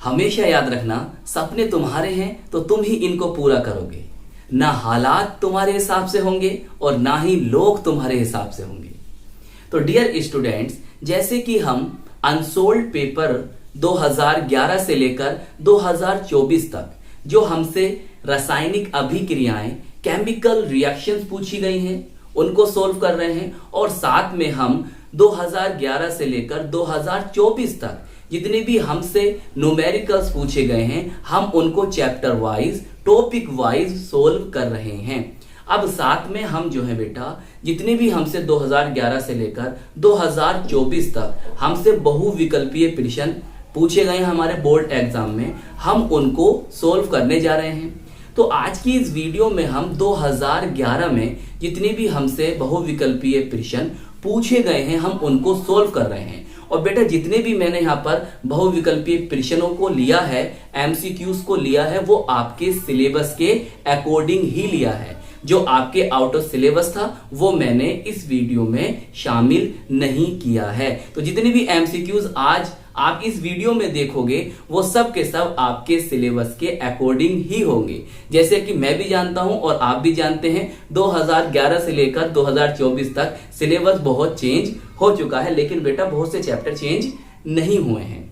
हमेशा याद रखना, सपने तुम्हारे हैं तो तुम ही इनको पूरा करोगे। ना हालात तुम्हारे हिसाब से होंगे और ना ही लोग तुम्हारे हिसाब से होंगे। तो डियर स्टूडेंट्स, जैसे कि हम अनसोल्ड पेपर 2011 से लेकर 2024 तक जो हमसे रासायनिक अभिक्रियाएं, केमिकल रिएक्शंस पूछी गई हैं, उनको सोल्व कर रहे हैं। और साथ में हम 2011 से लेकर 2024 तक जितने भी हमसे न्यूमेरिकल्स पूछे गए हैं, हम उनको chapter wise, topic wise solve कर रहे हैं। अब साथ में हम जो है बेटा, जितने भी हमसे 2011 से लेकर 2024 तक हमसे बहुविकल्पीय प्रश्न पूछे गए हैं हमारे बोर्ड एग्जाम में, हम उनको सोल्व करने जा रहे हैं। तो आज की इस वीडियो में हम 2011 में जितने भी हमसे बहुविकल्पीय प्रश्न पूछे गए हैं, हम उनको सोल्व कर रहे हैं। और बेटा, जितने भी मैंने यहाँ पर बहुविकल्पीय प्रश्नों को लिया है, एमसीक्यूज को लिया है, वो आपके सिलेबस के अकॉर्डिंग ही लिया है। जो आपके आउट ऑफ सिलेबस था वो मैंने इस वीडियो में शामिल नहीं किया है। तो जितने भी एमसीक्यूज आज आप इस वीडियो में देखोगे, वो सब के सब आपके सिलेबस के अकॉर्डिंग ही होंगे। जैसे कि मैं भी जानता हूं और आप भी जानते हैं, 2011 से लेकर 2024 तक सिलेबस बहुत चेंज हो चुका है, लेकिन बेटा बहुत से चैप्टर चेंज नहीं हुए हैं।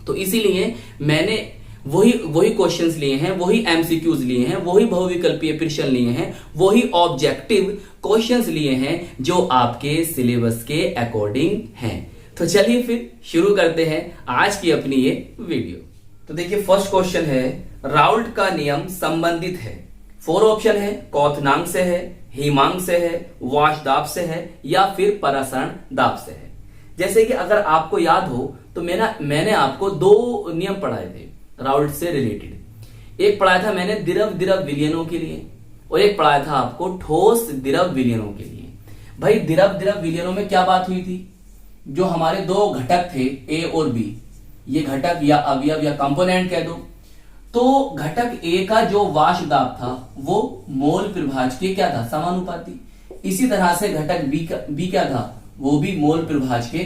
तो इसीलिए मैंने वही क्वेश्चंस लिए हैं, वही एमसीक्यूज लिए हैं, वही बहुविकल्पीय प्रश्न लिए हैं, वही ऑब्जेक्टिव क्वेश्चंस लिए हैं जो आपके सिलेबस के अकॉर्डिंग हैं। तो चलिए फिर शुरू करते हैं आज की अपनी ये वीडियो। तो देखिए, फर्स्ट क्वेश्चन है, राउल्ट का नियम संबंधित है। 4 ऑप्शन है, क्वथनांक से है, हिमांक से है, वाश दाब से है या फिर परासरण दाब से है। जैसे कि अगर आपको याद हो तो मैंने आपको 2 नियम पढ़ाए थे राउल्ट से रिलेटेड। एक पढ़ाया था मैंने द्रव विलयनों के लिए, और एक पढ़ाया था आपको ठोस द्रव विलयनों के लिए। भाई, द्रव विलयनों में क्या बात हुई थी? जो हमारे 2 घटक थे ए और बी, ये घटक या अवयव या कंपोनेंट कह दो, तो घटक ए का जो वाष्प दाब था वो मोल प्रभाज के क्या था? समानुपाती। इसी तरह से घटक बी क्या था? वो भी मोल प्रभाज के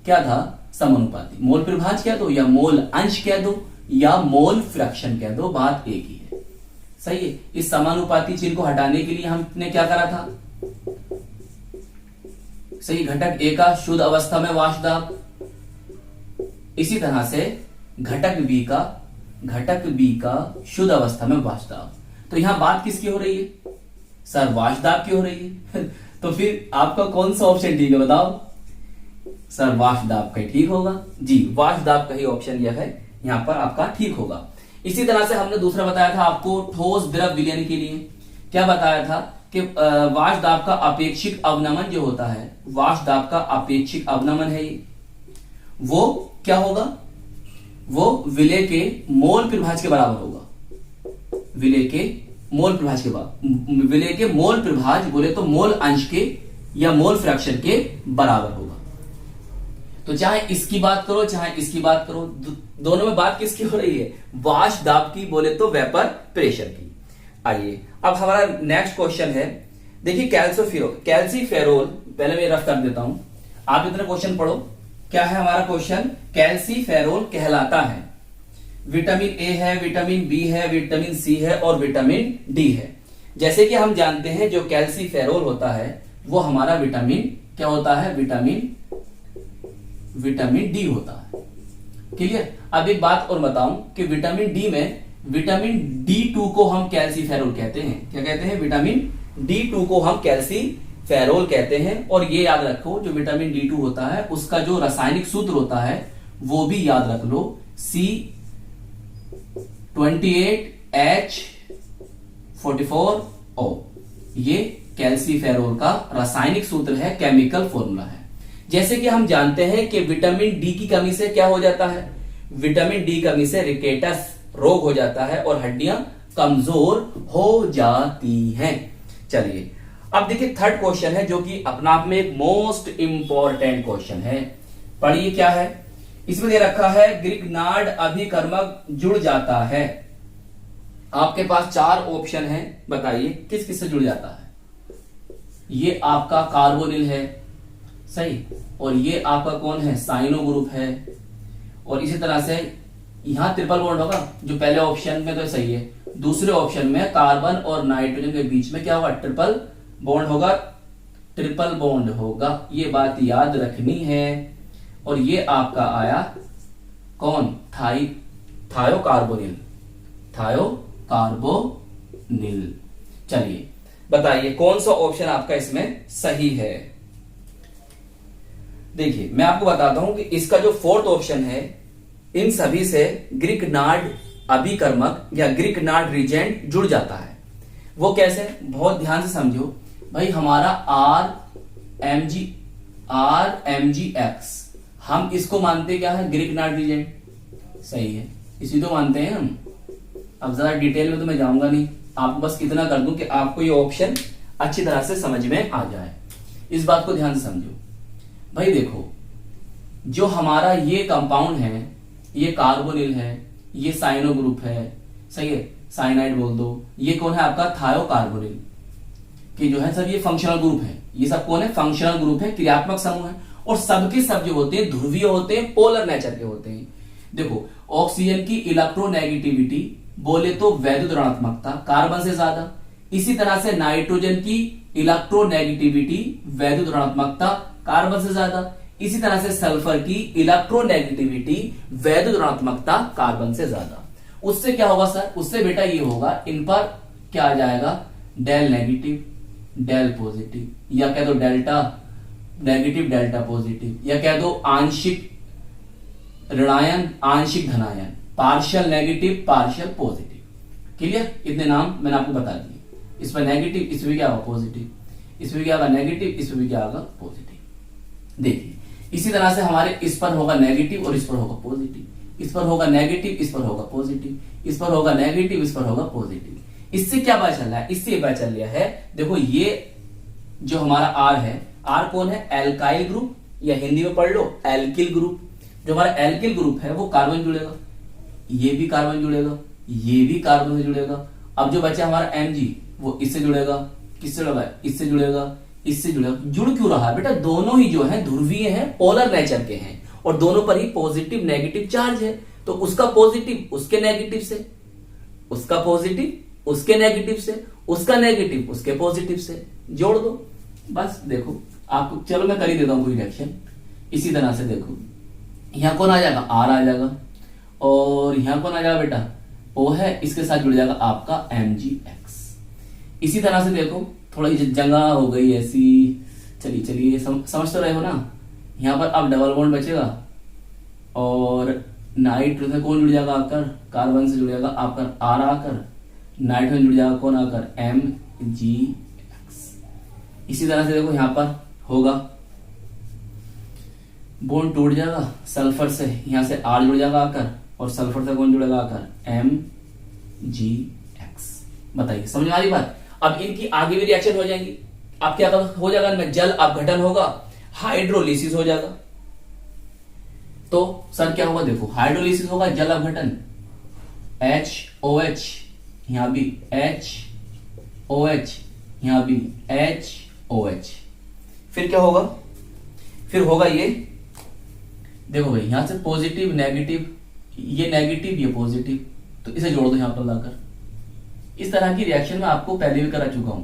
क्या था? समानुपाती। मोल प्रभाज कह दो या मोल अंश कह दो या मोल फ्रैक्शन कह दो, बात एक ही है। सही है। इस समानुपाती चिन्ह को हटाने के लिए हमने क्या करा था? सही, घटक ए का शुद्ध अवस्था में वाष्प दाब, इसी तरह से घटक बी का शुद्ध अवस्था में वाष्प दाब। तो यहां बात किसकी हो रही है? सर, वाष्प दाब की हो रही है। तो फिर आपका कौन सा ऑप्शन ठीक है बताओ? सर, वाष्प दाब का ठीक होगा जी, वाष्प दाब का ही ऑप्शन यह है, यहां पर आपका ठीक होगा। इसी तरह से हमने दूसरा बताया था आपको ठोस द्रव विलयन के लिए। क्या बताया था कि वाष्प दाब का अपेक्षिक अवनमन जो होता है, वाष्प दाब का अपेक्षिक अवनमन है ये, वो क्या होगा? वो विलय के मोल प्रभाज के बराबर होगा। विलय के मोल प्रभाज बोले तो मोल अंश के या मोल फ्रैक्शन के बराबर होगा। तो चाहे इसकी बात करो चाहे इसकी बात करो, दोनों में बात किसकी हो रही है? वाष्प दाब की बोले तो वेपर प्रेशर की। आइए, अब हमारा नेक्स्ट क्वेश्चन है, देखिए कैल्सीफेरोल, पहले मैं रफ कर देता हूं, आप इतने क्वेश्चन पढ़ो। क्या है हमारा क्वेश्चन? कैल्सीफेरोल कहलाता है, विटामिन ए है, विटामिन बी है, विटामिन सी है और विटामिन डी है। जैसे कि हम जानते हैं जो कैल्सीफेरोल होता है वो हमारा विटामिन क्या होता है? विटामिन डी होता है। क्लियर? अब एक बात और बताऊं कि विटामिन डी में विटामिन D2 को हम कैल्सीफेरोल कहते हैं। क्या कहते हैं? विटामिन D2 को हम कैल्सीफेरोल कहते हैं। और ये याद रखो, जो विटामिन D2 होता है उसका जो रासायनिक सूत्र होता है वो भी याद रख लो, C28H44O। ये कैल्सीफेरोल का रासायनिक सूत्र है, केमिकल फॉर्मूला है। जैसे कि हम जानते हैं कि विटामिन डी की कमी से क्या हो जाता है? विटामिन डी कमी से रिकेटस रोग हो जाता है और हड्डियां कमजोर हो जाती हैं। चलिए, अब देखिए थर्ड क्वेश्चन है जो कि अपना आप में एक मोस्ट इंपॉर्टेंट क्वेश्चन है। पढ़िए क्या है इसमें दे रखा है, ग्रिग्नार्ड अभिकर्मक जुड़ जाता है। आपके पास 4 ऑप्शन है, बताइए किस किस से जुड़ जाता है। ये आपका कार्बोनिल है, सही, और ये आपका कौन है? साइनो ग्रुप है, और इसी तरह से यहां ट्रिपल बॉन्ड होगा, जो पहले ऑप्शन में तो सही है, दूसरे ऑप्शन में कार्बन और नाइट्रोजन के बीच में क्या होगा, ट्रिपल बॉन्ड होगा, ट्रिपल बॉन्ड होगा, ये बात याद रखनी है। और ये आपका आया कौन, थायोकार्बोनिल, थायोकार्बोनिल। चलिए बताइए कौन सा ऑप्शन आपका इसमें सही है। देखिए मैं आपको बताता हूं कि इसका जो फोर्थ ऑप्शन है, इन सभी से ग्रिग्नार्ड अभिकर्मक या ग्रिग्नार्ड रिजेंट जुड़ जाता है। वो कैसे, बहुत ध्यान से समझो भाई। हमारा RMgX, हम इसको मानते क्या है, ग्रिग्नार्ड रिजेंट, सही है, इसी तो मानते हैं हम। अब जरा डिटेल में तो मैं जाऊंगा नहीं, आपको बस इतना कर दूं कि आपको ये ऑप्शन अच्छी तरह से समझ में आ जाए। इस बात को ध्यान से समझो भाई। देखो जो हमारा ये कंपाउंड है, ये कार्बोनिल है, ये साइनो ग्रुप है, सही है, साइनाइड बोल दो। ये कौन है आपका, थायोकार्बोनिल, कि जो है सर ये फंक्शनल ग्रुप है। ये सब कौन है, फंक्शनल ग्रुप है, क्रियात्मक समूह है। और सबके सब जो होते हैं ध्रुवीय होते हैं, पोलर नेचर के होते हैं। देखो ऑक्सीजन की इलेक्ट्रोनेगेटिविटी बोले तो वैद्युत ऋणात्मकता कार्बन से ज्यादा, इसी तरह से नाइट्रोजन की इलेक्ट्रोनेगेटिविटी वैद्युत ऋणात्मकता कार्बन से ज्यादा, इसी तरह से सल्फर की इलेक्ट्रोनेगेटिविटी वैद्युत ऋणात्मकता कार्बन से ज्यादा। उससे क्या होगा सर, उससे बेटा ये होगा, इन पर क्या आ जाएगा, डेल नेगेटिव डेल पॉजिटिव, या कह दो डेल्टा नेगेटिव डेल्टा पॉजिटिव, या कह दो आंशिक ऋणायन आंशिक धनायन, partial negative partial positive. Clear, इतने नाम मैंने आपको बता दिए। इसमें नेगेटिव, इसमें क्या होगा पॉजिटिव, इसमें क्या होगा नेगेटिव, इसमें क्या होगा पॉजिटिव। देखिए इसी तरह से हमारे इस पर होगा नेगेटिव और इस पर होगा पॉजिटिव, इस पर होगा नेगेटिव, इस पर होगा पॉजिटिव, इस पर होगा नेगेटिव, इस पर होगा पॉजिटिव। इससे क्या पता चल रहा है, इससे पता चल रहा है, देखो ये जो हमारा आर है, आर कौन है, एल्काइल ग्रुप, या हिंदी में पढ़ लो एल्किल ग्रुप। जो हमारा एल्किल ग्रुप है वो कार्बन जुड़ेगा, ये भी कार्बन जुड़ेगा, ये भी कार्बन से जुड़ेगा। अब जो बचा हमारा Mg, वो इससे जुड़ेगा, किससे जुड़ेगा, इससे जुड़ेगा, इससे जुड़ेगा। जुड़ क्यों रहा है बेटा, दोनों ही जो है ध्रुवीय हैं, पोलर नेचर के हैं, और दोनों पर ही पॉजिटिव नेगेटिव चार्ज है। तो उसका पॉजिटिव उसके नेगेटिव से, उसका पॉजिटिव उसके नेगेटिव से, उसका नेगेटिव उसके पॉजिटिव से जोड़ दो, बस। देखो आपको, चलो मैं कर ही देता हूं कोई रिएक्शन। इसी तरह से देखो यहां कौन आ जाएगा, आर आ जाएगा, और यहां कौन आ जाएगा बेटा, ओ है, इसके साथ जुड़ जाएगा आपका MgX। इसी तरह से देखो थोड़ी जगह हो गई ऐसी, चलिए चलिए समझ तो रहे हो ना। यहां पर अब डबल बॉन्ड बचेगा, और नाइट्रोजन कौन जुड़ जाएगा आकर, कार्बन से जुड़ जाएगा आपका आर आकर, नाइट्रोजन जुड़ जाएगा कौन आकर, MgX। इसी तरह से देखो यहां पर होगा, बॉन्ड टूट जाएगा, सल्फर से यहां से आर जुड़ जाएगा आकर, और सल्फर से कौन जुड़ेगा आकर, MgX। बताइए समझ में आ रही बात। अब इनकी आगे भी रिएक्शन हो जाएंगी। अब क्या हो जाएगा, इनमें जल अपघटन होगा, हाइड्रोलिसिस हो जाएगा। तो सर क्या होगा, देखो हाइड्रोलिसिस होगा, जल अपघटन, HOH, यहां भी HOH, यहां भी HOH। फिर क्या होगा, फिर होगा ये, देखो भाई यहां से पॉजिटिव नेगेटिव, ये नेगेटिव ये पॉजिटिव, तो इसे जोड़ दो यहां पर लाकर। इस तरह की रिएक्शन मैं आपको पहले भी करा चुका हूं।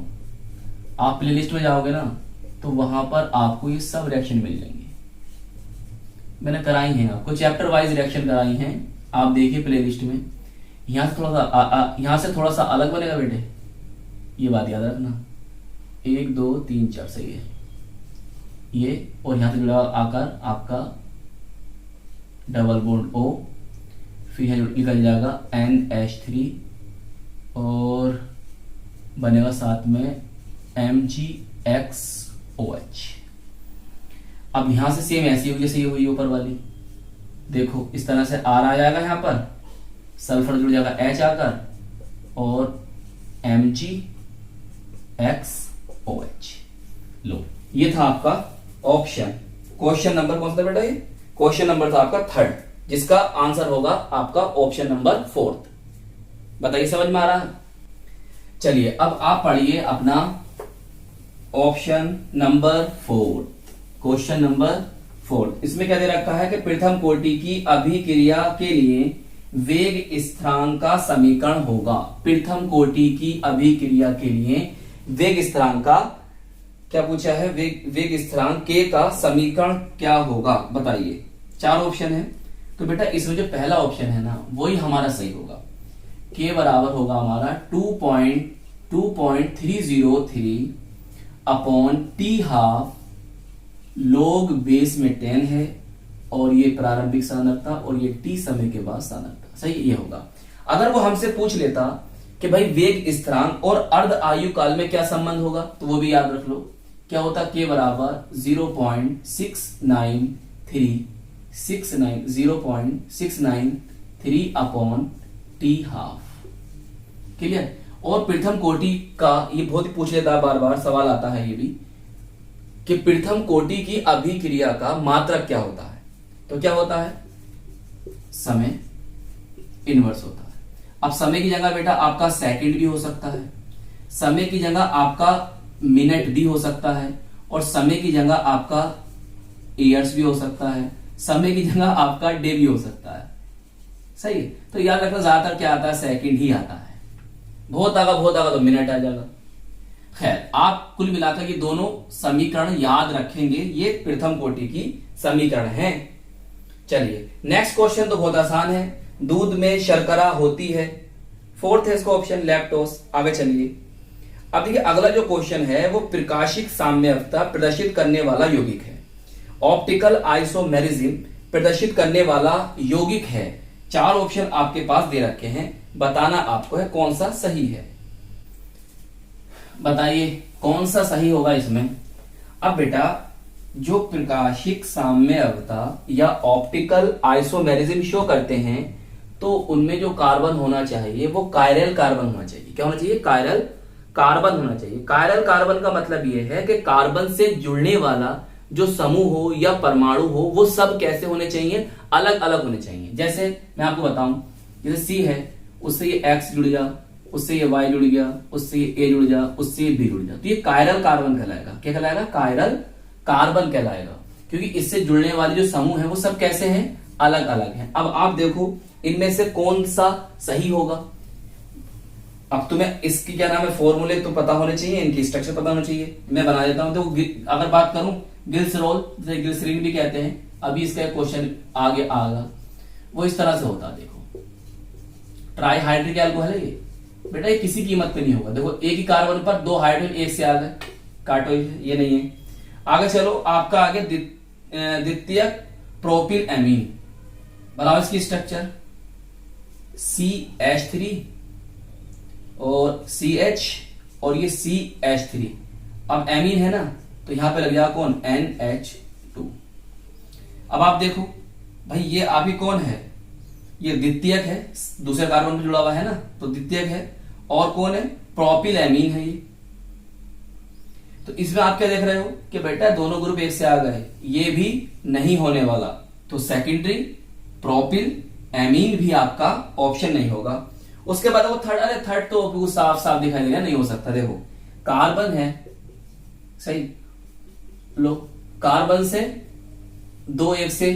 आप प्लेलिस्ट में जाओगे ना तो वहां पर आपको ये सब रिएक्शन मिल जाएंगे, मैंने कराई हैं आपको, चैप्टर वाइज रिएक्शन कराई हैं, आप देखिए प्लेलिस्ट में। यहां से थोड़ा सा अलग बनेगा बेटे, ये बात याद रखना। 1 2 3 4 सही है ये, और यहां से जुड़ा आकर आपका डबल बॉन्ड O, फिर निकल जाएगा NH3, और बनेगा साथ में MgXOH। अब यहां से सेम ऐसी होगी जैसे ये हुई ऊपर वाली, देखो इस तरह से R आ जाएगा, यहां पर सल्फर जुड़ जाएगा H आकर, और MgXOH। लो ये था आपका ऑप्शन, क्वेश्चन नंबर कौन सा बेटा, ये क्वेश्चन नंबर था आपका 3rd, जिसका आंसर होगा आपका ऑप्शन नंबर 4th। बताइए समझ में आ रहा है। चलिए अब आप पढ़िए अपना ऑप्शन नंबर 4, क्वेश्चन नंबर 4। इसमें क्या दे रखा है कि प्रथम कोटि की अभिक्रिया के लिए वेग स्थिरांक का समीकरण होगा। प्रथम कोटि की अभिक्रिया के लिए वेग स्थिरांक का क्या पूछा है, वेग स्थिरांक के का समीकरण क्या होगा बताइए। 4 ऑप्शन है, तो बेटा इसमें जो पहला ऑप्शन है ना वही हमारा सही होगा। के बराबर होगा हमारा 2.303 upon T half log base में 10 है, और ये प्रारंभिक सांद्रता और ये टी समय के बाद सांद्रता, सही ये होगा। अगर वो हमसे पूछ लेता कि भाई वेग स्थिरांक और अर्ध आयु काल में क्या संबंध होगा, तो वो भी याद रख लो। क्या होता, के बराबर 0.693 अपॉन टी हाफ। क्लियर। और प्रथम कोटि का ये बहुत ही पूछ लेता है, बार बार सवाल आता है ये भी कि प्रथम कोटि की अभिक्रिया का मात्रक क्या होता है। तो क्या होता है, समय इनवर्स होता है। अब समय की जगह बेटा आपका सेकंड भी हो सकता है, समय की जगह आपका मिनट भी हो सकता है, और समय की जगह आपका ईयर्स भी हो सकता है, समय की जगह आपका डे भी हो सकता है। सही। तो याद रखना ज्यादातर क्या आता है, सेकंड ही आता है। बहुत आगा तो मिनट आ जाएगा। खैर, आप कुल मिलाकर ये दोनों समीकरण याद रखेंगे, ये प्रथम कोटि की समीकरण हैं। चलिए नेक्स्ट क्वेश्चन तो बहुत आसान है। दूध में शर्करा होती है, 4th है इसका ऑप्शन लैक्टोस। आगे चलिए। अब देखिए अगला जो क्वेश्चन है वो प्रकाशिक साम्यावस्था प्रदर्शित करने वाला यौगिक है, ऑप्टिकल आइसोमेरिज्म प्रदर्शित करने वाला यौगिक है। 4 ऑप्शन आपके पास दे रखे हैं, बताना आपको है कौन सा सही है। बताइए कौन सा सही होगा इसमें। अब बेटा जो प्रकाशिक साम्यावस्था या ऑप्टिकल आइसोमेरिज्म शो करते हैं, तो उनमें जो कार्बन होना चाहिए वो कायरल कार्बन होना चाहिए। क्या होना चाहिए, कायरल कार्बन होना चाहिए। कायरल कार्बन का मतलब यह है कि कार्बन से जुड़ने वाला जो समूह हो या परमाणु हो वो सब कैसे होने चाहिए, अलग अलग होने चाहिए। जैसे मैं आपको बताऊं, जैसे सी है, उससे ये एक्स जुड़ गया, उससे ये वाई जुड़ गया, उससे ये ए जुड़ गया, उससे ये बी जुड़ गया, तो ये कायरल कार्बन कहलाएगा। क्या कहलाएगा, कायरल कार्बन कहलाएगा, क्योंकि इससे जुड़ने वाले जो समूह है वो सब कैसे हैं, अलग अलग हैं। अब आप देखो इनमें से कौन सा सही होगा। अब तुम्हें इसकी क्या नाम है, फॉर्मूले तो पता होने चाहिए, इनकी स्ट्रक्चर पता होना चाहिए। मैं बना देता हूं। तो अगर बात करूं ग्लिसरॉल, जैसे ग्लिसरीन भी कहते हैं, अभी इसका क्वेश्चन आगे आएगा, वो इस तरह से होता है। देखो ट्राई हाइड्रिक एल्कोहल है ये बेटा, ये किसी कीमत पे नहीं होगा। देखो एक ही कार्बन पर 2 हाइड्रोजन एक से आ गए, काटो ये नहीं है। आगे चलो, आपका आगे द्वितीय प्रोपिल एमीन, बनाओ इसकी स्ट्रक्चर CH3 और CH और ये CH3। अब एमीन है ना, तो यहां पे लग जाएगा कौन, NH2। अब आप देखो भाई ये आप ही कौन है, ये द्वितीयक है, दूसरे कार्बन में जुड़ा हुआ है ना, तो द्वितीयक है। और कौन है, प्रोपिल एमीन है ये। तो इसमें आप क्या देख रहे हो कि बेटा दोनों ग्रुप एक से आ गए, ये भी नहीं होने वाला, तो सेकेंडरी प्रोपिल एमीन भी आपका ऑप्शन नहीं होगा। उसके बाद वो थर्ड, अरे थर्ड तो साफ साफ दिखाई देगा, नहीं हो सकता। देखो कार्बन है, सही लो, कार्बन से 2 एक से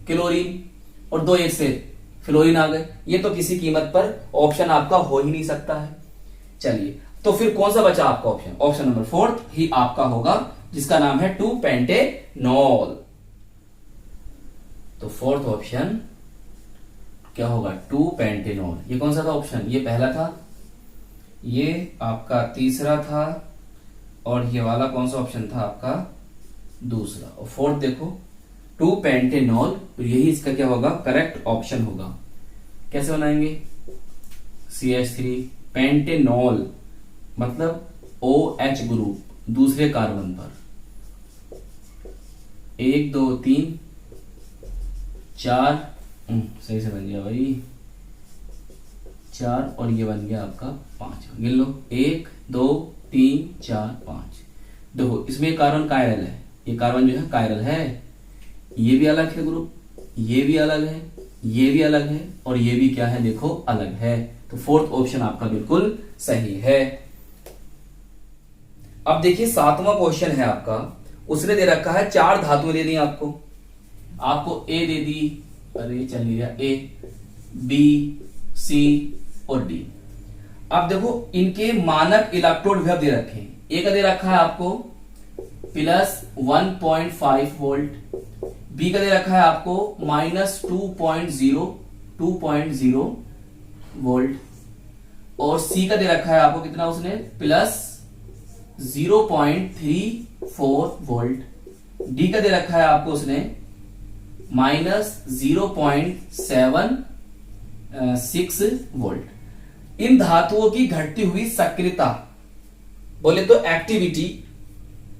क्लोरीन और 2 एक से फ्लोरीन आ गए, ये तो किसी कीमत पर ऑप्शन आपका हो ही नहीं सकता है। चलिए तो फिर कौन सा बचा आपका ऑप्शन, ऑप्शन नंबर 4 ही आपका होगा, जिसका नाम है 2-पेंटेनॉल। तो 4th ऑप्शन क्या होगा, 2-पेंटेनॉल। ये कौन सा था ऑप्शन, ये पहला था, ये आपका तीसरा था, और ये वाला कौन सा ऑप्शन था आपका, दूसरा। और 4th देखो 2-पेंटेनॉल, तो यही इसका क्या होगा, करेक्ट ऑप्शन होगा। कैसे बनाएंगे, CH3 पेंटेनॉल मतलब OH ग्रुप दूसरे कार्बन पर 1 2 3 4, सही से बन गया भाई 4, और ये बन गया आपका 5। गिन लो 1 2 3 4 5। देखो इसमें कार्बन कायरल है, ये कार्बन जो है कायरल है, ये भी अलग है ग्रुप, ये भी अलग है, ये भी अलग है, और ये भी क्या है देखो अलग है। तो 4th ऑप्शन आपका बिल्कुल सही है। अब देखिए 7वां क्वेश्चन है आपका, उसने दे रखा है 4 धातुएं दे दी आपको ए दे दी, अरे चल गया ए, बी, सी और डी। अब देखो इनके मानक इलेक्ट्रोड विभव दे रखे हैं। ए का दे रखा है आपको प्लस 1.5 वोल्ट, बी का दे रखा है आपको माइनस 2.0 वोल्ट, और सी का दे रखा है आपको कितना उसने प्लस 0.34 वोल्ट, डी का दे रखा है आपको उसने माइनस 0.76 वोल्ट। इन धातुओं की घटती हुई सक्रियता बोले तो एक्टिविटी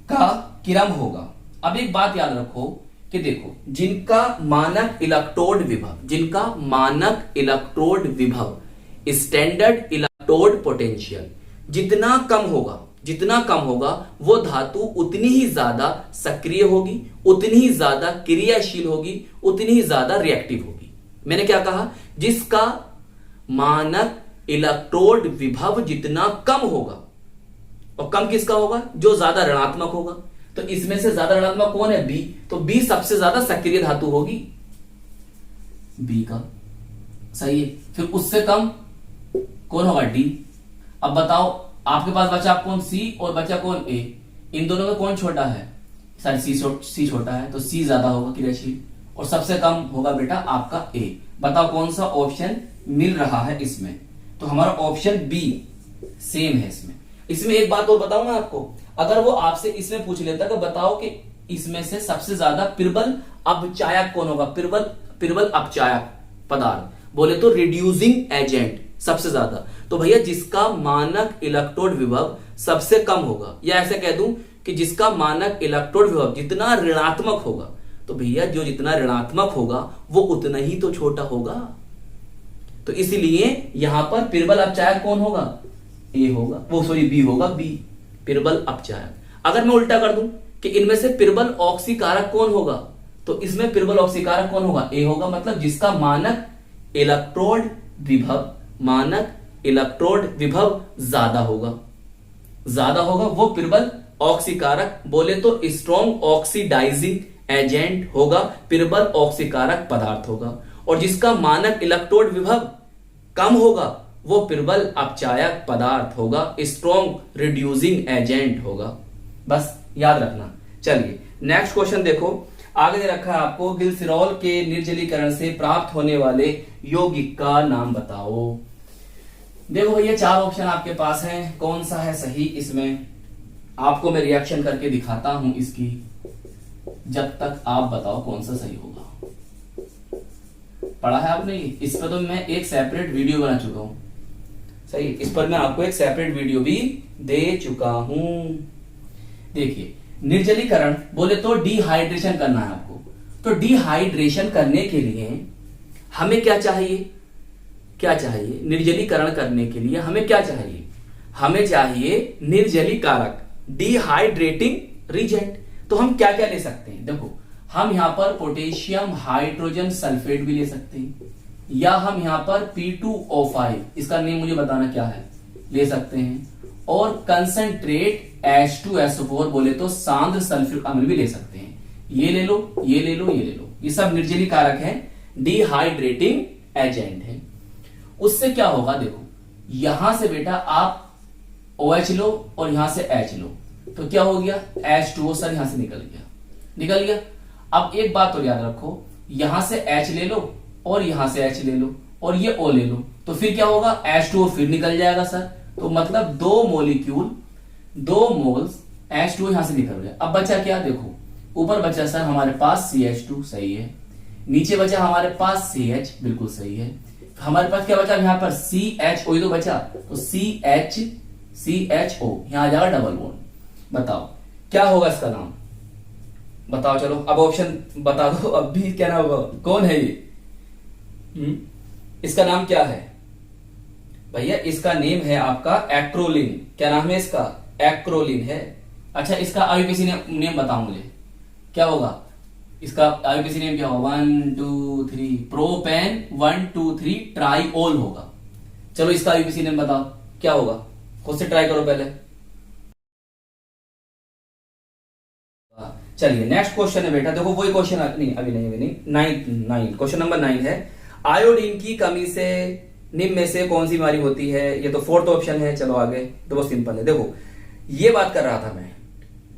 का क्रम होगा। अब एक बात याद रखो कि देखो जिनका मानक इलेक्ट्रोड विभव स्टैंडर्ड इलेक्ट्रोड पोटेंशियल जितना कम होगा वो धातु उतनी ही ज्यादा सक्रिय होगी, उतनी ही ज्यादा क्रियाशील होगी, उतनी ही ज्यादा रिएक्टिव होगी। मैंने क्या कहा? जिसका मानक इलेक्ट्रोड विभव जितना कम होगा, और कम किसका होगा? जो ज्यादा ऋणात्मक होगा। तो इसमें से ज्यादा ऋणात्मक कौन है? बी। तो बी सबसे ज्यादा सक्रिय धातु होगी, बी का सही है। फिर उससे कम कौन होगा? डी। अब बताओ आपके पास बचा कौन? सी, और बचा कौन? ए। इन दोनों में कौन छोटा है? सॉरी सी छोटा है, तो सी ज्यादा होगा क्रियाशील, और सबसे कम होगा बेटा आपका ए। बताओ कौन सा ऑप्शन मिल रहा है इसमें? तो हमारा ऑप्शन बी सेम है इसमें एक बात और बताऊं मैं आपको, अगर वो आपसे इसमें पूछ लेता कि बताओ कि इसमें से सबसे ज्यादा प्रबल अपचायक कौन होगा? प्रबल अपचायक पदार्थ बोले तो रिड्यूसिंग एजेंट सबसे ज्यादा, तो भैया जिसका मानक इलेक्ट्रोड विभव सबसे कम होगा, या ऐसे कह दूं कि जिसका मानक इलेक्ट्रोड विभव जितना ऋणात्मक होगा, तो भैया जो जितना ऋणात्मक होगा वो उतना ही तो छोटा होगा। तो इसलिए यहां पर प्रबल अपचायक कौन होगा? ए होगा, वो सॉरी बी होगा, बी प्रबल अपचायक। अगर मैं उल्टा कर दूं कि इनमें से प्रबल ऑक्सीकारक कौन होगा, तो इसमें प्रबल ऑक्सीकारक कौन होगा? ए होगा। मतलब जिसका मानक इलेक्ट्रोड विभव ज्यादा होगा वो प्रबल ऑक्सीकारक बोले तो स्ट्रॉन्ग ऑक्सीडाइजिंग एजेंट होगा, प्रबल ऑक्सीकारक पदार्थ होगा। और जिसका मानक इलेक्ट्रोड विभव कम होगा वो प्रबल अपचायक पदार्थ होगा, स्ट्रॉन्ग रिड्यूसिंग एजेंट होगा। बस याद रखना। चलिए नेक्स्ट क्वेश्चन देखो, आगे दे रखा है आपको ग्लिसरॉल के निर्जलीकरण से प्राप्त होने वाले यौगिक का नाम बताओ। देखो भैया 4 ऑप्शन आपके पास हैं, कौन सा है सही? इसमें आपको मैं रिएक्शन करके दिखाता हूं इसकी, जब तक आप बताओ कौन सा सही होगा। पढ़ा है आपने? इस पर तो मैं एक सेपरेट वीडियो बना चुका हूं, सही। इस पर मैं आपको एक सेपरेट वीडियो भी दे चुका हूं। देखिए निर्जलीकरण बोले तो डिहाइड्रेशन करना है आपको। तो डिहाइड्रेशन करने के लिए हमें क्या चाहिए? निर्जलीकरण करने के लिए हमें क्या चाहिए? हमें चाहिए निर्जलीकारक, डिहाइड्रेटिंग रिजेंट। तो हम क्या क्या ले सकते हैं? देखो हम यहां पर पोटेशियम हाइड्रोजन सल्फेट भी ले सकते हैं, या हम यहां पर P2O5, इसका नेम मुझे बताना क्या है, ले सकते हैं। और कंसंट्रेट H2SO4 बोले तो सांद्र सल्फ्यूरिक अम्ल भी ले सकते हैं। ये ले लो, ये ले लो, ये ले लो, ये सब निर्जलीकारक है, डिहाइड्रेटिंग एजेंट है। उससे क्या होगा? देखो यहां से बेटा आप OH लो और यहां से H लो, तो क्या हो गया? H2O सर यहां से निकल गया। अब एक बात और याद रखो, यहां से H ले लो और यहां से H ले लो और ये O ले लो, तो फिर क्या होगा? H2O फिर निकल जाएगा सर। तो मतलब 2 मोल्स H2O यहां से निकल गया। अब बचा क्या? देखो ऊपर बचा सर हमारे पास CH2 सही है, नीचे बचा हमारे पास CH बिल्कुल सही है, हमारे पास क्या बचा यहां पर? CHO तो बचा, तो CHO यहां आ जाएगा डबल बॉन्ड। बताओ क्या होगा इसका नाम? बताओ चलो, अब ऑप्शन बता दो। अब भी क्या नाम होगा? कौन है ये? इसका नाम क्या है भैया? इसका नेम है आपका एक्रोलिन। क्या नाम है इसका? एक्रोलिन है। अच्छा इसका आईयूपीएसी नेम बताओ मुझे, क्या होगा इसका आईयूपीएसी नेम? क्या होगा? 1 2 3 प्रोपेन 1 2 3 ट्राइओल होगा। चलो इसका आईयूपीएसी नेम बताओ क्या होगा, खुद से ट्राई करो पहले। चलिए नेक्स्ट क्वेश्चन है बेटा, देखो वही क्वेश्चन नहीं, अभी नहीं, 9 क्वेश्चन नंबर 9 है। आयोडीन की कमी से निम्न में से कौन सी बीमारी होती है? ये तो फोर्थ ऑप्शन है। चलो आगे, तो बहुत सिंपल है। देखो ये बात कर रहा था मैं,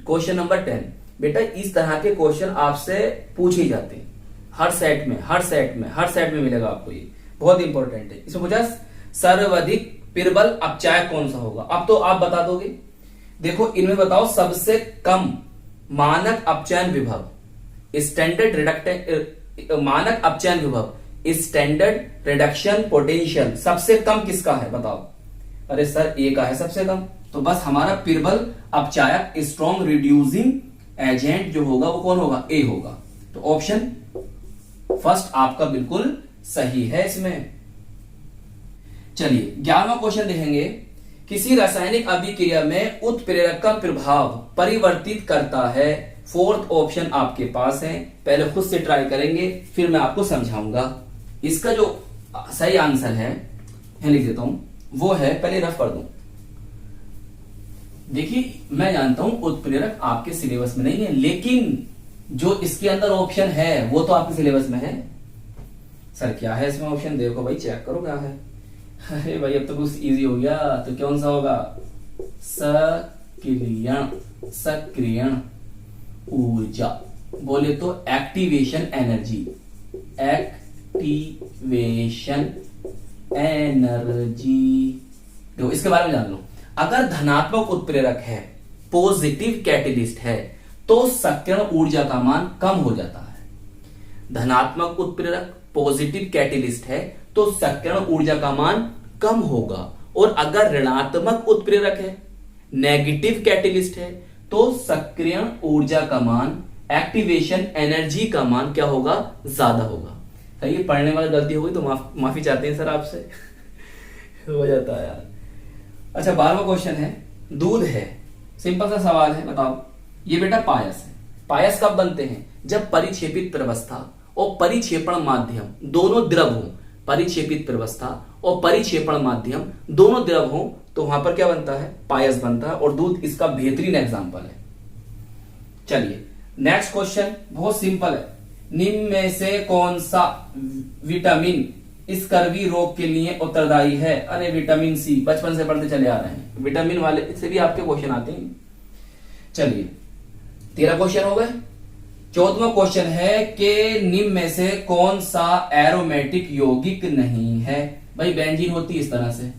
क्वेश्चन नंबर 10। बेटा इस तरह के क्वेश्चन आपसे पूछे ही जाते हैं हर सेट में मिलेगा आपको। ये बहुत इंपॉर्टेंट है। इसमें पूछा सर्वाधिक प्रबल अपचायक कौन सा होगा? अब तो आप बता दोगे। देखो इनमें बताओ सबसे कम मानक अपचयन विभव, स्टैंडर्ड मानक अपचयन विभव, स्टैंडर्ड रिडक्शन पोटेंशियल सबसे कम किसका है बताओ? अरे सर ए का है सबसे कम। तो बस हमारा प्रबल अपचायक स्ट्रॉन्ग रिड्यूसिंग एजेंट जो होगा वो कौन होगा? ए होगा। तो ऑप्शन फर्स्ट आपका बिल्कुल सही है इसमें। चलिए 11वां क्वेश्चन देखेंगे। किसी रासायनिक अभिक्रिया में उत्प्रेरक का प्रभाव परिवर्तित करता है। फोर्थ ऑप्शन आपके पास है। पहले खुद से ट्राई करेंगे फिर मैं आपको समझाऊंगा। इसका जो सही आंसर है लिख देता हूं, वो है, पहले रफ कर दूं। देखिए मैं जानता हूं उत्प्रेरक आपके सिलेबस में नहीं है, लेकिन जो इसके अंदर ऑप्शन है वो तो आपके सिलेबस में है। सर क्या है इसमें ऑप्शन? देखो भाई चेक करो क्या है। अरे भाई अब तो कुछ इजी हो गया। तो कौन सा होगा? सक्रियण ऊर्जा, बोले तो एक्टिवेशन एनर्जी, देखो इसके बारे में जान लो। अगर धनात्मक उत्प्रेरक है, पॉजिटिव कैटेलिस्ट है, तो सक्रियण ऊर्जा का मान कम हो जाता है। धनात्मक उत्प्रेरक पॉजिटिव कैटेलिस्ट है तो सक्रियण ऊर्जा का मान कम होगा। और अगर ऋणात्मक उत्प्रेरक है, नेगेटिव कैटेलिस्ट है, तो सक्रियण ऊर्जा का मान, एक्टिवेशन एनर्जी का मान क्या होगा? ज्यादा होगा। ये पढ़ने वाली गलती हो गई तो माफी चाहते हैं सर आपसे। हो जाता है यार। अच्छा 12वां क्वेश्चन है, दूध है, सिंपल सा सवाल है, बताओ। ये बेटा पायस है। पायस कब बनते हैं? जब परिक्षेपित प्रवस्था और परिक्षेपण माध्यम दोनों द्रव हो, परिक्षेपित प्रवस्था और परिक्षेपण माध्यम दोनों द्रव हो, तो वहां पर क्या बनता है? पायस बनता है। और दूध इसका बेहतरीन एग्जांपल है। चलिए नेक्स्ट क्वेश्चन बहुत सिंपल है। निम्न में से कौन सा विटामिन स्कर्वी रोग के लिए उत्तरदायी है? अरे विटामिन सी, बचपन से पढ़ते चले आ रहे हैं, विटामिन वाले इससे भी आपके क्वेश्चन आते हैं। चलिए 13 क्वेश्चन हो गए। 14वां क्वेश्चन है कि निम्न में से कौन सा एरोमेटिक यौगिक नहीं है? भाई बेंजीन होती है इस तरह से,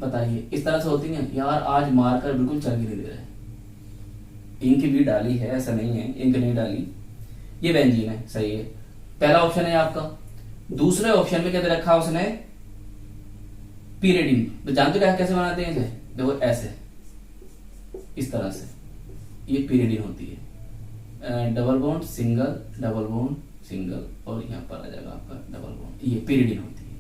बताइए इस तरह से होती है यार। आज मारकर बिल्कुल चल ही नहीं दे रहे। इंक भी डाली है, ऐसा नहीं है इंक नहीं डाली। ये बेंजीन है, सही है। पहला ऑप्शन है आपका। दूसरे ऑप्शन में क्या दे रखा उसने? पीरियडिन। तो जानते हो कैसे बनाते हैं इसे? देखो ऐसे, इस तरह से ये पीरियडिन होती है। Double bond single, double bond single, और यहां पर आ जाएगा आपका डबल बॉन्ड। ये पीरियडिन होती है।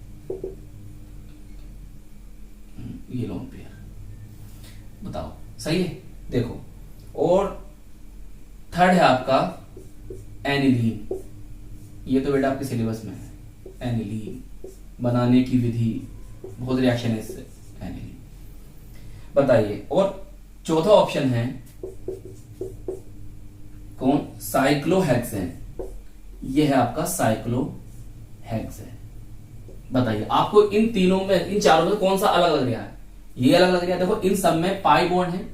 ये लोन पेयर, बताओ सही है। देखो और थर्ड है आपका एनिलीन। ये तो बेटा आपके सिलेबस में है। एनिलीन बनाने की विधि, बहुत रिएक्शन है इससे। एनिलीन बताइए। और चौथा ऑप्शन है कौन? साइक्लोहेक्सेन। ये है आपका साइक्लोहेक्सेन। बताइए आपको इन तीनों में, इन चारों में कौन सा अलग लग रहा है? ये अलग लग रहा है। देखो इन सब में पाई बॉन्ड है,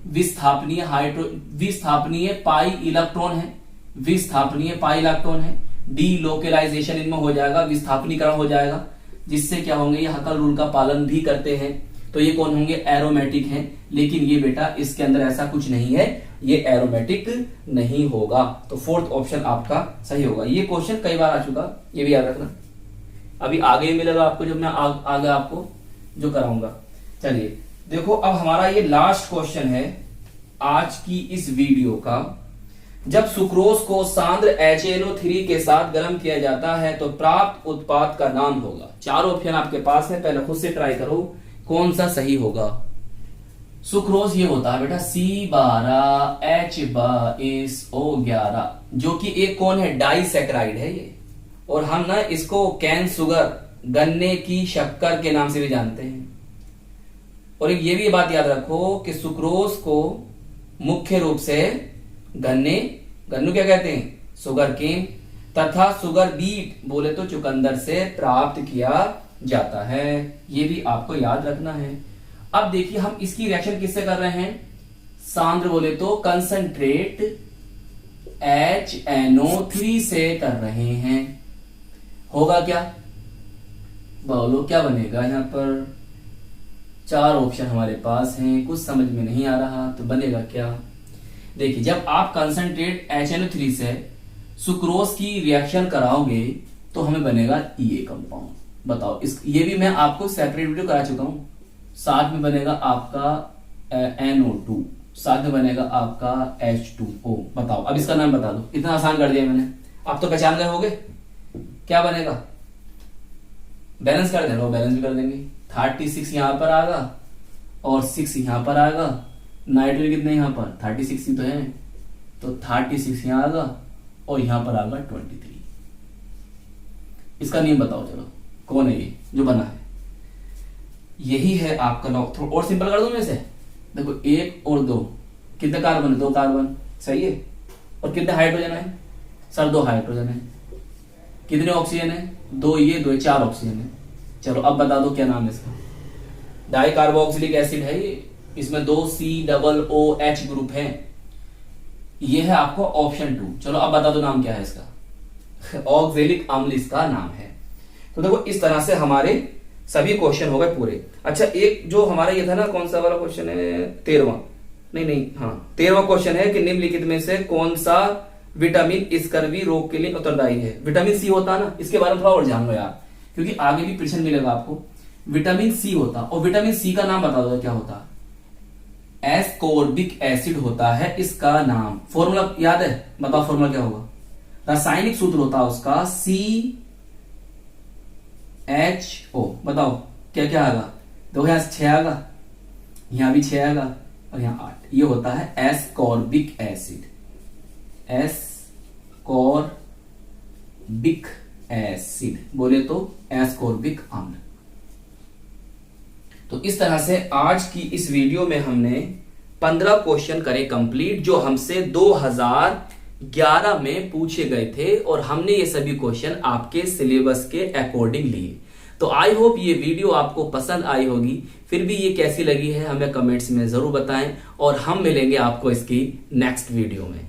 विस्थापनीय पाई इलेक्ट्रॉन है, विस्थापनीय पाई इलेक्ट्रॉन है। डी लोकेलाइजेशन इनमें हो जाएगा, विस्थापनीकरण हो जाएगा, जिससे क्या होंगे? ये हकल रूल का पालन भी करते हैं। तो ये कौन होंगे? एरोमेटिक हैं। लेकिन ये बेटा इसके अंदर ऐसा कुछ नहीं है, ये एरोमेटिक नहीं होगा। तो फोर्थ ऑप्शन आपका सही होगा। ये क्वेश्चन कई बार आ चुका, ये भी याद रखना। अभी आगे मिलेगा आपको जब मैं आगे आपको जो कराऊंगा। चलिए देखो अब हमारा ये लास्ट क्वेश्चन है आज की इस वीडियो का। जब सुक्रोज को सांद्र HNO3 के साथ गर्म किया जाता है तो प्राप्त उत्पाद का नाम होगा। चारों ऑप्शन आपके पास है, पहले खुद से ट्राई करो कौन सा सही होगा। सुक्रोज ये होता है बेटा C12H12SO11, जो कि एक कौन है? डाइसैकेराइड है ये। और हम ना इसको कैन शुगर, गन्ने की शक्कर के नाम से भी जानते हैं। और एक ये भी बात याद रखो कि सुक्रोज को मुख्य रूप से गन्नू क्या कहते हैं? शुगर केन, तथा शुगर बीट बोले तो चुकंदर से प्राप्त किया जाता है। ये भी आपको याद रखना है। अब देखिए हम इसकी रिएक्शन किससे कर रहे हैं, सांद्र बोले तो कंसंट्रेट HNO3 से कर रहे हैं। होगा क्या, बोलो क्या बनेगा। यहां पर 4 ऑप्शन हमारे पास हैं, कुछ समझ में नहीं आ रहा तो बनेगा क्या। देखिए जब आप कंसंट्रेट HNO3 से सुक्रोज की रिएक्शन कराओगे तो हमें बनेगा ये कंपाउंड। बताओ इस, ये भी मैं आपको सेपरेट वीडियो करा चुका हूं। साथ में बनेगा आपका NO2, साथ में बनेगा आपका H2O। बताओ अब इसका नाम बता दो, इतना आसान कर दिया मैंने, आप तो पहचान गए होगे क्या बनेगा। बैलेंस कर देना, बैलेंस भी कर देंगे। 36 यहां पर आएगा और 6 यहां पर आएगा। नाइट्रोजन कितने यहां पर 36 ही तो है, तो 36 यहां आएगा और यहां पर आएगा 23। इसका नियम बताओ चलो, कौन है ये जो बना है। यही है आपका लॉ। थोड़ा और सिंपल कर दूं मैं इसे, देखो 1 और 2 कितने कार्बन है, 2 कार्बन सही है। और कितने हाइड्रोजन है सर, 2 हाइड्रोजन है। कितने ऑक्सीजन है, 2 ये 2 4 ऑक्सीजन है। चलो अब बता दो क्या नाम है इसका। डाई कार्बोक्सिलिक एसिड है ये, इसमें 2 COOH ग्रुप है। ये है आपको ऑप्शन 2। चलो अब बता दो नाम क्या है इसका, ऑक्जेलिक अम्ल इसका नाम है। तो देखो इस तरह से हमारे सभी क्वेश्चन हो गए पूरे। अच्छा एक जो हमारा ये था ना, कौन सा वाला क्वेश्चन है, 13वां, नहीं हाँ 13वां क्वेश्चन है कि निम्नलिखित में से कौन सा विटामिन स्कर्वी रोग के लिए उत्तरदायी है। विटामिन सी होता है ना, इसके बारे में थोड़ा और जान लो यार, क्योंकि आगे भी प्रश्न मिलेगा आपको। विटामिन सी होता, और विटामिन सी का नाम बता दो क्या होता, एस्कॉर्बिक एसिड होता है इसका नाम। फॉर्मूला याद है, बताओ फॉर्मूला क्या होगा। रासायनिक सूत्र होता है उसका CHO। बताओ क्या क्या आएगा, देखो यहां 6 आएगा, यहां भी 6 आएगा और यहां 8। ये होता है एस्कॉर्बिक एसिड, एस्कॉर्बिक एसिड बोले तो एस्कॉर्बिक अम्ल। तो इस तरह से आज की इस वीडियो में हमने 15 क्वेश्चन करे कंप्लीट, जो हमसे 2011 में पूछे गए थे, और हमने ये सभी क्वेश्चन आपके सिलेबस के अकॉर्डिंग लिए। तो आई होप ये वीडियो आपको पसंद आई होगी। फिर भी ये कैसी लगी है हमें कमेंट्स में जरूर बताएं, और हम मिलेंगे आपको इसकी नेक्स्ट वीडियो में।